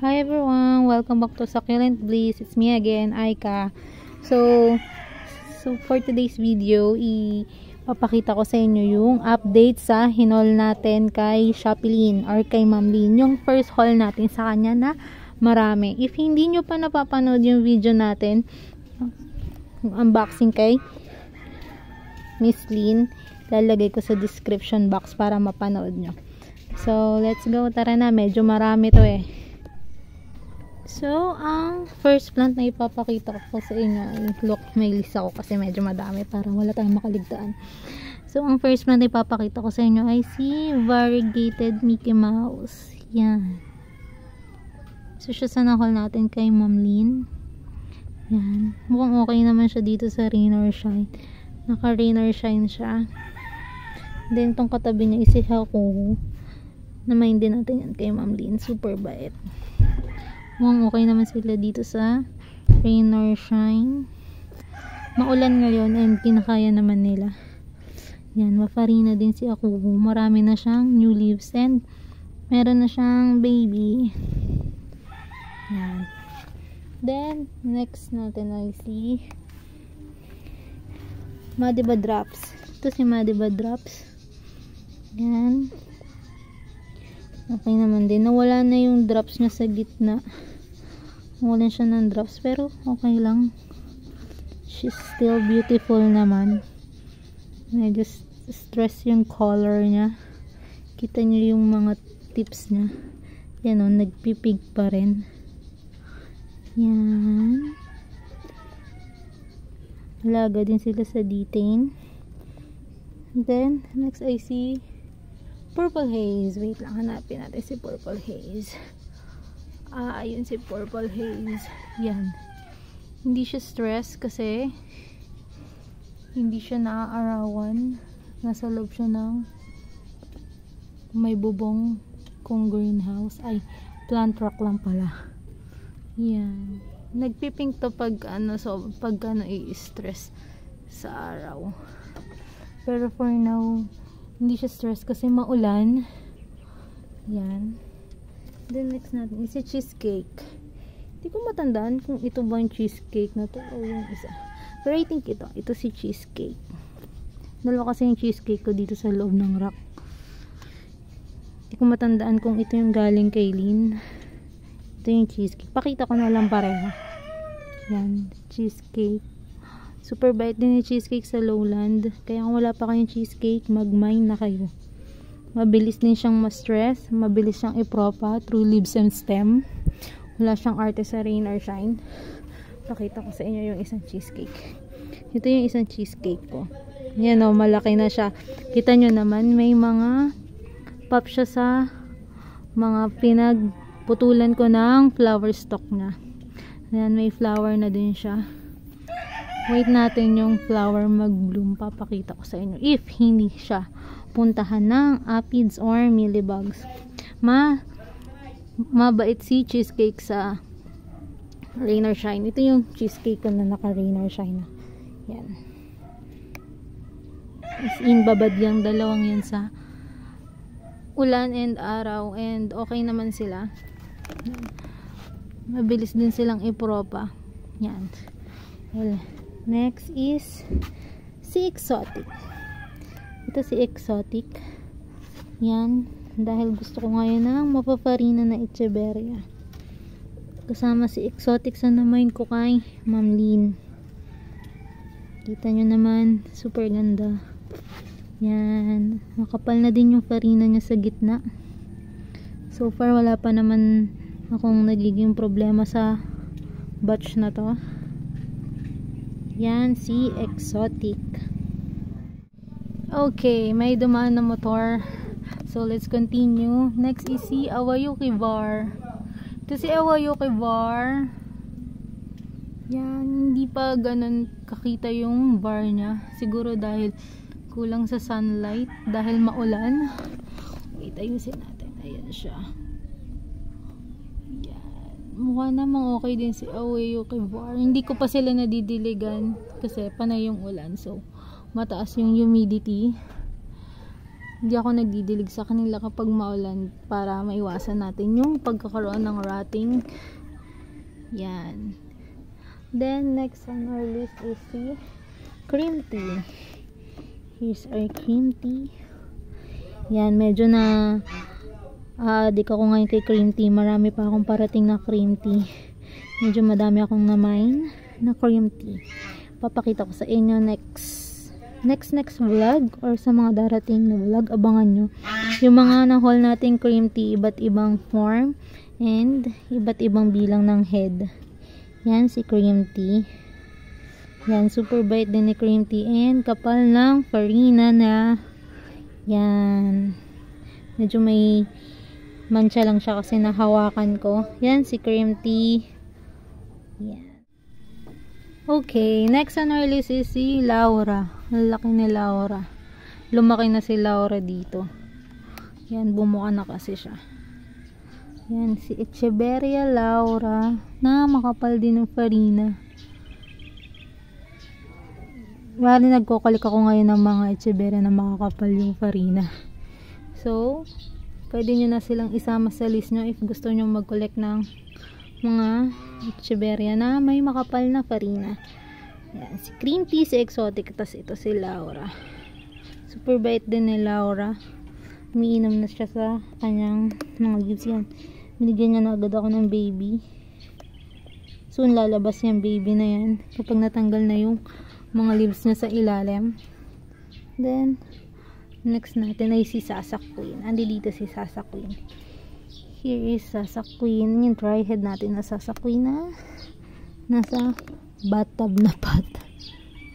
Hi everyone, welcome back to Succulent Bliss. It's me again, Aika. So for today's video, ipapakita ko sa inyo yung update sa hinol natin kay Shopilyn or kay Ma'am Lyn. Yung first haul natin sa kanya na marami. If hindi nyo pa napapanood yung video natin, unboxing kay Miss Lyn, lalagay ko sa description box para mapanood nyo. So let's go, tara na, medyo marami to eh. So, ang first plant na ipapakita ko sa inyo ay, look, may list ako kasi medyo madami para wala tayong makaligtaan. So, ang first plant na ipapakita ko sa inyo ay si Variegated Mickey Mouse. Yan. So, siya sa na-haul natin kay Ma'am Lyn. Yan. Mukhang okay naman siya dito sa Rain or Shine. Naka-Rain or Shine siya. Then, itong katabi niya is si Hakuho. Na-mind din natin yan kay Ma'am Lyn. Super bait. Mukhang okay naman sila dito sa Rain or Shine. Maulan ngayon and kinakaya naman nila. Yan, mafarina din si Hakuho. Marami na siyang new leaves and meron na siyang baby. Yan. Then, next natin ay si Madiba Drops. Ito si Madiba Drops. Yan. Okay naman din. Nawala na yung drops niya sa gitna. Wala siya ng drops pero okay lang. She's still beautiful naman. Medyo stress yung color niya. Kita niyo yung mga tips niya. Yan o, nagpipig pa rin. Yan. Alaga din sila sa detain. Then, next I see Purple Haze. Wait lang, hanapin natin si Purple Haze. Ayun si Purple Haze. Yan. Hindi siya stress kasi hindi siya naaarawan. Nasa loob siya ng may bubong kong greenhouse. Ay, plant rock lang pala. Yan. Nagpipink to pag i-stress sa araw. Pero for now, hindi siya stress kasi maulan. Yan. Then next natin is si Cheesecake. Hindi ko matandaan kung ito ba yung cheesecake na to o yung isa. Pero I think ito si Cheesecake. Dalawa kasi yung cheesecake ko dito sa loob ng rack. Hindi ko matandaan kung ito yung galing kay Lyn. Ito yung cheesecake. Pakita ko na lang pareho. Yan, cheesecake. Super bait din yung cheesecake sa lowland. Kaya kung wala pa kayong cheesecake, mag-mine na kayo. Mabilis din siyang ma-stress. Mabilis siyang ipropa through leaves and stem. Wala siyang arte sa Rain or Shine. Pakita ko sa inyo yung isang cheesecake. Ito yung isang cheesecake ko. Yan o, malaki na siya. Kita nyo naman, may mga pop siya sa mga pinagputulan ko ng flower stalk niya. Yan, may flower na din siya. Wait natin yung flower mag-bloom. Papakita ko sa inyo. If hindi siya puntahan ng aphids or mealybugs. Mabait si Cheesecake sa Rain or Shine. Ito yung cheesecake ko na naka Rain or Shine. Yan. As in, babad yung dalawang yan sa ulan and araw. And okay naman sila. Mabilis din silang ipropa. Yan. Well, next is si Exotic. Ito si Exotic. Yan. Dahil gusto ko ngayon ng mapaparina na Echeveria. Kasama si Exotic sa namain ko kay Ma'am Lyn. Kita nyo naman. Super ganda. Yan. Makapal na din yung farina niya sa gitna. So far wala pa naman akong nagiging problema sa batch na to. Yan si Exotic. Okay, may dumaan na motor. So, let's continue. Next is si Awayuki Var. Ito si Awayuki Var. Yan, hindi pa ganun kakita yung bar niya. Siguro dahil kulang sa sunlight. Dahil maulan. Wait, ayusin natin. Ayan siya. Yan. Mukha namang okay din si Awayuki Var. Hindi ko pa sila nadidiligan kasi panay yung ulan. So, mataas yung humidity. Hindi ako nagdidilig sa kanila kapag maulan para maiwasan natin yung pagkakaroon ng rotting. Yan. Then next on our list is the cream tea. Here's our cream tea. Yan, medyo na adik ako ngayon kay cream tea. Marami pa akong parating na cream tea. Medyo madami akong na-mine na cream tea. Papakita ko sa inyo next vlog or sa mga darating na vlog. Abangan nyo yung mga na-haul nating cream tea, iba't ibang form and iba't ibang bilang ng head. Yan si cream tea. Yan, super bait din ni cream tea and kapal ng farina na. Yan, medyo may mancha lang siya kasi nahawakan ko. Yan si cream tea. Yan. Okay, next on our list is si Laura. Laki ni Laura. Lumaki na si Laura dito. Yan, bumuka na kasi siya. Yan, si Echeverria Laura na makapal din ng farina. Bali, nagkukulik ako ngayon ng mga Echeverria na makakapal yung farina. So, pwede nyo na silang isama sa list nyo if gusto nyo mag-collect ng mga Echeverria na may makapal na farina. Yan, si cream tea, si exotic, tas ito si Laura. Super bait din ni Laura. Umiinom na siya sa kanyang mga leaves. Yan, binigyan niya na agad ako ng baby. Soon lalabas yung baby na yan kapag natanggal na yung mga leaves niya sa ilalim. Then next natin ay si Sasa Queen. Andi dito si Sasa Queen. Here is Sasa Queen, yung dry head natin na Sasa Queen na nasa bathtub na pot.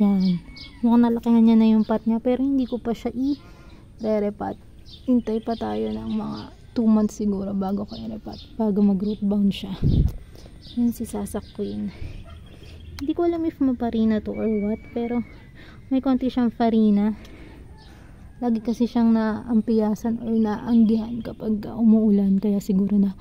Yan, mukhang nalakihan niya na yung pot niya pero hindi ko pa siya i-re-repot. Hintay pa tayo ng mga 2 months siguro bago ko i-repot, bago mag-root bound siya. Yan si Sasa Queen. Hindi ko alam if maparina to or what, pero may konti siyang farina. Lagi kasi siyang naampiyasan or naanggihan kapag umuulan, kaya siguro na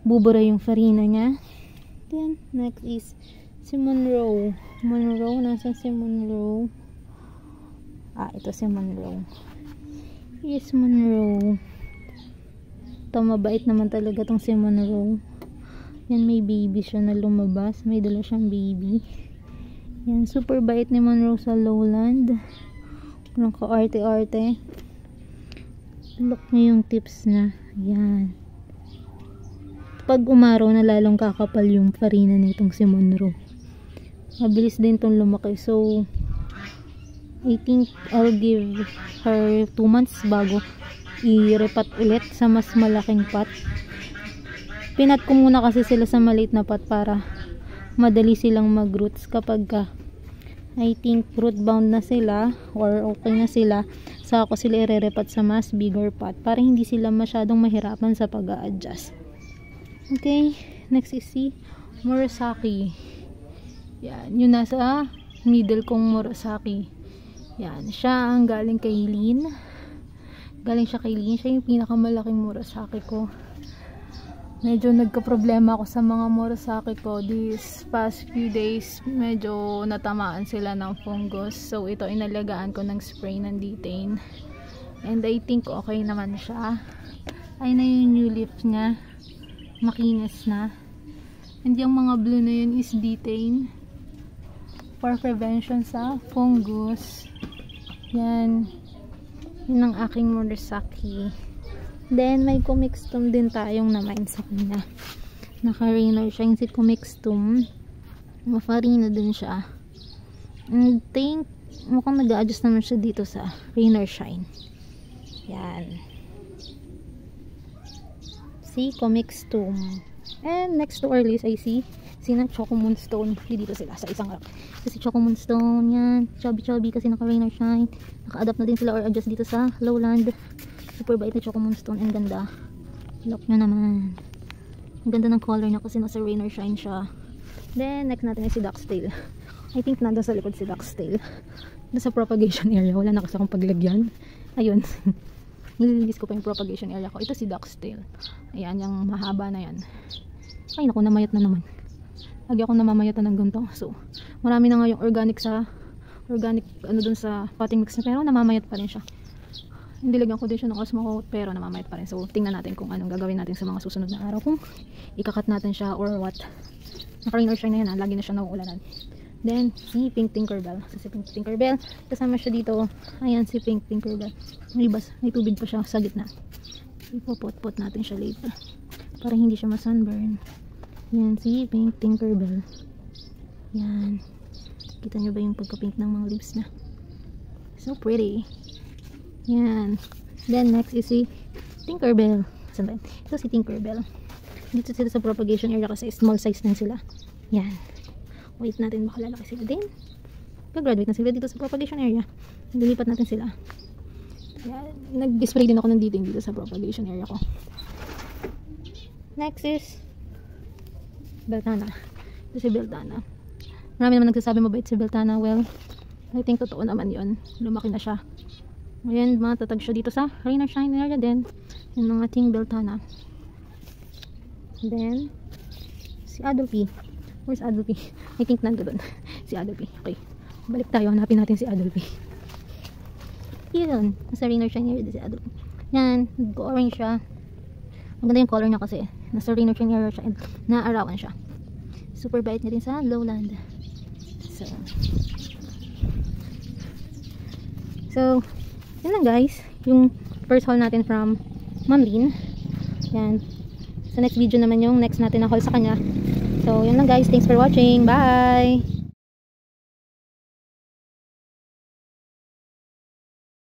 bubura yung farina niya. Then next is si Monroe. Monroe, nasan si Monroe? Ito si Monroe. Yes, Monroe. Ito, mabait naman talaga tong si Monroe. Yan, may baby siya na lumabas. May dala siyang baby. Yan, super bait ni Monroe sa lowland. Walang ka-arte-arte. Look niyo yung tips na. Yan. Pag umaraw na lalong kakapal yung farina nitong si Monroe. Mabilis din tong lumaki. So, I think I'll give her 2 months bago i-repot ulit sa mas malaking pot. Pinat ko muna kasi sila sa maliit na pot para madali silang mag-roots. Kapag I think root bound na sila or okay na sila, saka ko sila i-repot sa mas bigger pot para hindi sila masyadong mahirapan sa pag-a-adjust. Okay, next is si Murasaki. Yan, yun nasa middle kong Murasaki. Yan, siya ang galing kay Lynn. Galing siya kay Lynn. Siya yung pinakamalaking Murasaki ko. Medyo nagka-problema ako sa mga Murasaki ko these past few days. Medyo natamaan sila ng fungus. So ito, inalagaan ko ng spray ng Detain. And I think okay naman siya. Ay na yung new leaf niya. Makinis na. And yung mga blue na yun is Detain for prevention sa fungus. Yan. Yun ang aking Murasaki. Then, may Comixtum din tayong na-mine sa kanya. Naka-rainer siya. Yung si Comixtum, mafarina din siya. And think, mukhang nag-a-adjust naman siya dito sa Rainer Shine. Yan. Si Comixtum. And next to our list, I see Choco Moonstone. Dito sila sa isang rack. Kasi Choco Moonstone, yan. Chubby kasi naka-Rainer Shine. Naka-adapt na din sila or adjust dito sa lowland. Super bait na Choco Moonstone. And ganda. Look nyo naman. Ang ganda ng color niya kasi nasa Rainer Shine siya. Then, next natin ay si Duck's-tail. I think nandun sa likod si Duck's-tail. Nasa propagation area. Wala na kasi akong paglagyan. Ayun. Nililigis ko pa yung propagation area ko. Ito si Duck's-tail. Ayan, yung mahaba na yan. Ay, naku, namayat na naman. Lagi ako namamayatan ng ganito. So, marami na nga yung organic ano dun sa potting mix na, pero namamayat pa rin siya. Nilagyan ko din siya ng Osmo coat pero namamayat pa rin. So tingnan natin kung anong gagawin natin sa mga susunod na araw, kung ikakat natin siya or what. Naka-rain or shine na yan, lagi na siya nauulanan. Then si Pink Tinkerbell. So, si Pink Tinkerbell, kasama siya dito. Ayan si Pink Tinkerbell. May tubig pa siya sa gitna. Ipopot-pot natin siya later para hindi siya ma-sunburn. Yan si Pink Tinkerbell. Yan. Kita nyo ba yung pagka-pink ng mga leaves na? So pretty. Yan. Then next is si Tinkerbell. Saan ba? Ito si Tinkerbell. Dito sila sa propagation area kasi small size lang sila. Yan. Wait natin, baka lalaki sila din. Pag-graduate na sila dito sa propagation area. Lilipat natin sila. Yan. Nag-spray din ako ng dating dito sa propagation area ko. Next is Beltana. Ito si Beltana. Marami naman nagsasabi mabait si Beltana. Well, I think totoo naman yun. Lumaki na siya. Ngayon, matatag siya dito sa rain or shine area din. Yung mga ating Beltana. Then, si Adolphi. Where's Adolphi? I think nandoon. Si Adolphi. Okay. Balik tayo. Hanapin natin si Adolphi. Yun. Nasa rain or shine area din si Adolphi. Yan. Nag-orange siya. Maganda yung color niya kasi. Nasa rain or shine area siya. And naarawan siya. Super bait niya din sa lowland. So, yun lang guys, yung first haul natin from Ma'am Lynn. Yan. Sa next video naman yung next natin na haul sa kanya. So, yun lang guys. Thanks for watching. Bye!